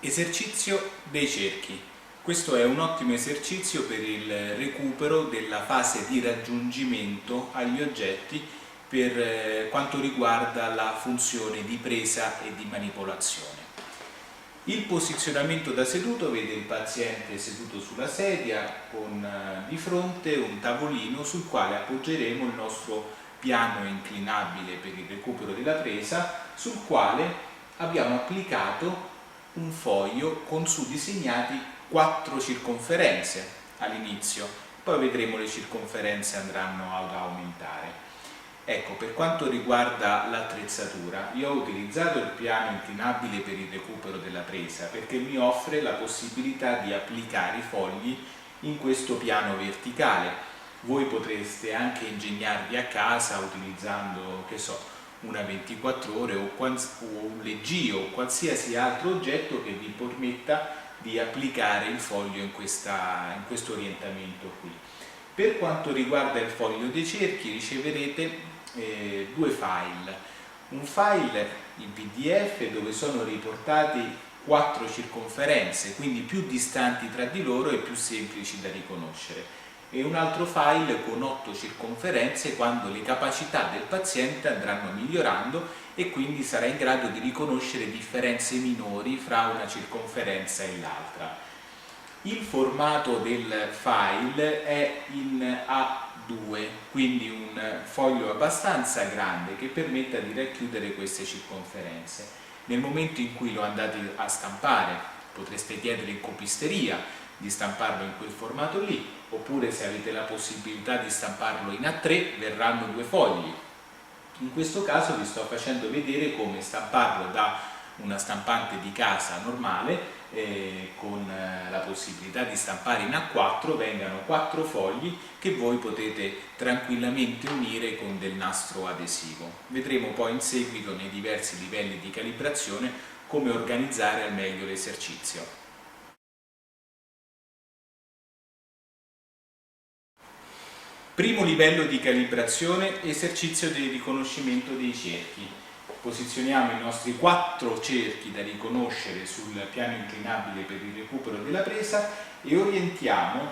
Esercizio dei cerchi. Questo è un ottimo esercizio per il recupero della fase di raggiungimento agli oggetti per quanto riguarda la funzione di presa e di manipolazione. Il posizionamento da seduto vede il paziente seduto sulla sedia con di fronte un tavolino sul quale appoggeremo il nostro piano inclinabile per il recupero della presa, sul quale abbiamo applicato un foglio con su disegnati 4 circonferenze all'inizio, poi vedremo le circonferenze andranno ad aumentare. Ecco, per quanto riguarda l'attrezzatura, io ho utilizzato il piano inclinabile per il recupero della presa perché mi offre la possibilità di applicare i fogli in questo piano verticale. Voi potreste anche ingegnarvi a casa utilizzando, che so, una 24 ore o un leggio o qualsiasi altro oggetto che vi permetta di applicare il foglio in questo orientamento qui. Per quanto riguarda il foglio dei cerchi riceverete 2 file. Un file in PDF dove sono riportati 4 circonferenze, quindi più distanti tra di loro e più semplici da riconoscere, e un altro file con 8 circonferenze quando le capacità del paziente andranno migliorando e quindi sarà in grado di riconoscere differenze minori fra una circonferenza e l'altra. Il formato del file è in A2, quindi un foglio abbastanza grande che permetta di racchiudere queste circonferenze. Nel momento in cui lo andate a stampare potreste chiedere in copisteria di stamparlo in quel formato lì, oppure se avete la possibilità di stamparlo in A3 verranno 2 fogli. In questo caso vi sto facendo vedere come stamparlo da una stampante di casa normale con la possibilità di stampare in A4 vengano 4 fogli che voi potete tranquillamente unire con del nastro adesivo. Vedremo poi in seguito nei diversi livelli di calibrazione come organizzare al meglio l'esercizio. Primo livello di calibrazione, esercizio di riconoscimento dei cerchi. Posizioniamo i nostri 4 cerchi da riconoscere sul piano inclinabile per il recupero della presa e orientiamo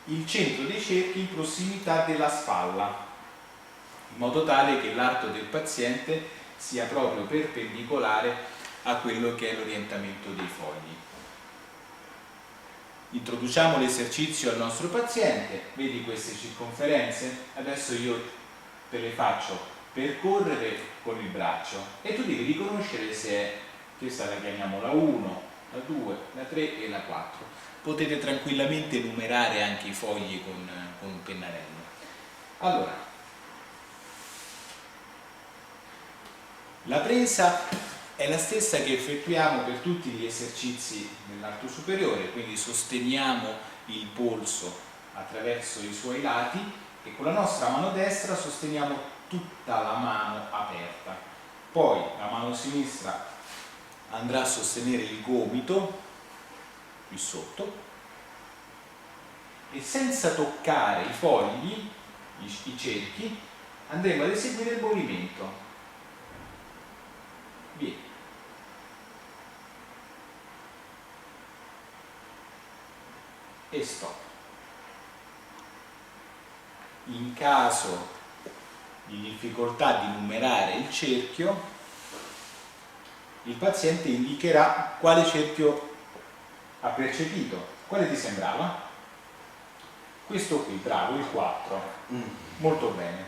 il centro dei cerchi in prossimità della spalla, in modo tale che l'arto del paziente sia proprio perpendicolare a quello che è l'orientamento dei fogli. Introduciamo l'esercizio al nostro paziente, vedi queste circonferenze? Adesso io te le faccio percorrere con il braccio e tu devi riconoscere se è, questa la chiamiamo la 1, la 2, la 3 e la 4. Potete tranquillamente numerare anche i fogli con un pennarello. Allora, la presa è la stessa che effettuiamo per tutti gli esercizi dell'arto superiore, quindi sosteniamo il polso attraverso i suoi lati e con la nostra mano destra sosteniamo tutta la mano aperta. Poi la mano sinistra andrà a sostenere il gomito qui sotto e senza toccare i fogli, i cerchi, andremo ad eseguire il movimento. Via. E stop. In caso di difficoltà di numerare il cerchio, il paziente indicherà quale cerchio ha percepito. Quale ti sembrava? Questo qui, bravo, il 4. Molto bene.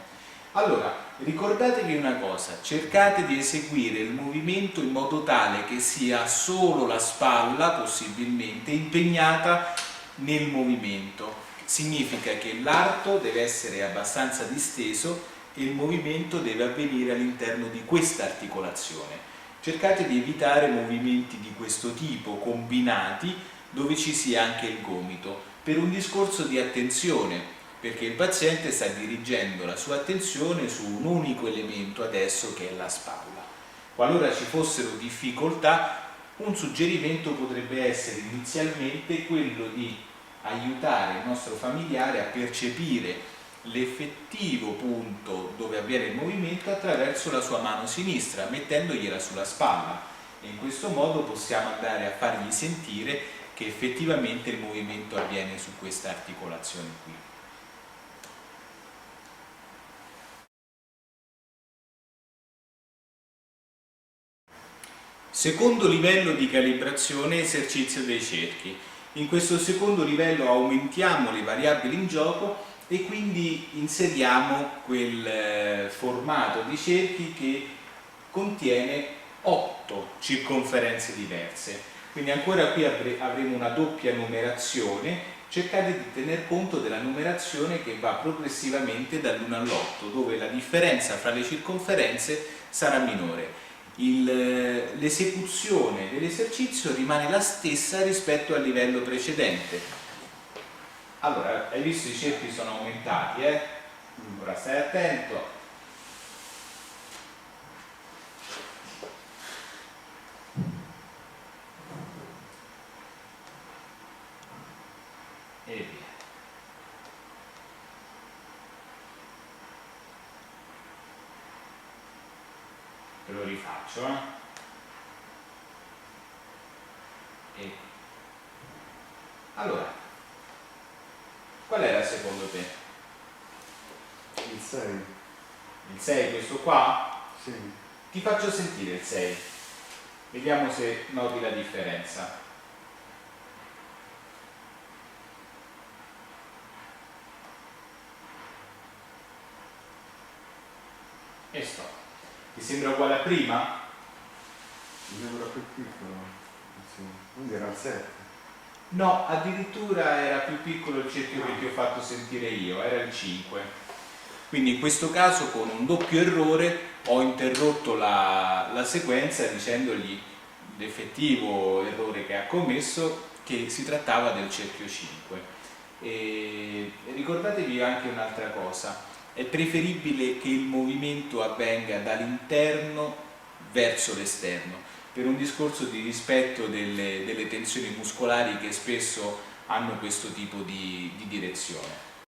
Allora, ricordatevi una cosa, cercate di eseguire il movimento in modo tale che sia solo la spalla, possibilmente, impegnata nel movimento. Significa che l'arto deve essere abbastanza disteso e il movimento deve avvenire all'interno di questa articolazione. Cercate di evitare movimenti di questo tipo, combinati, dove ci sia anche il gomito, per un discorso di attenzione, perché il paziente sta dirigendo la sua attenzione su un unico elemento adesso che è la spalla. Qualora ci fossero difficoltà, un suggerimento potrebbe essere inizialmente quello di aiutare il nostro familiare a percepire l'effettivo punto dove avviene il movimento attraverso la sua mano sinistra, mettendogliela sulla spalla e in questo modo possiamo andare a fargli sentire che effettivamente il movimento avviene su questa articolazione qui. Secondo livello di calibrazione, esercizio dei cerchi. In questo secondo livello aumentiamo le variabili in gioco e quindi inseriamo quel formato di cerchi che contiene 8 circonferenze diverse. Quindi ancora qui avremo una doppia numerazione. Cercate di tener conto della numerazione che va progressivamente dall'1 all'8, dove la differenza fra le circonferenze sarà minore. L'esecuzione dell'esercizio rimane la stessa rispetto al livello precedente. Allora, hai visto i cerchi sono aumentati, Ora stai attento. E via. Te lo rifaccio, E allora, qual era secondo te? Il 6. Il 6 questo qua? Sì. Ti faccio sentire il 6. Vediamo se noti la differenza. E stop. Ti sembra uguale a prima? Mi sembra più piccolo. Sì. Quindi era il 7. No, addirittura era più piccolo il cerchio che ti ho fatto sentire io, era il 5. Quindi in questo caso con un doppio errore ho interrotto la sequenza dicendogli l'effettivo errore che ha commesso, che si trattava del cerchio 5. E ricordatevi anche un'altra cosa: è preferibile che il movimento avvenga dall'interno verso l'esterno, per un discorso di rispetto delle tensioni muscolari che spesso hanno questo tipo di direzione.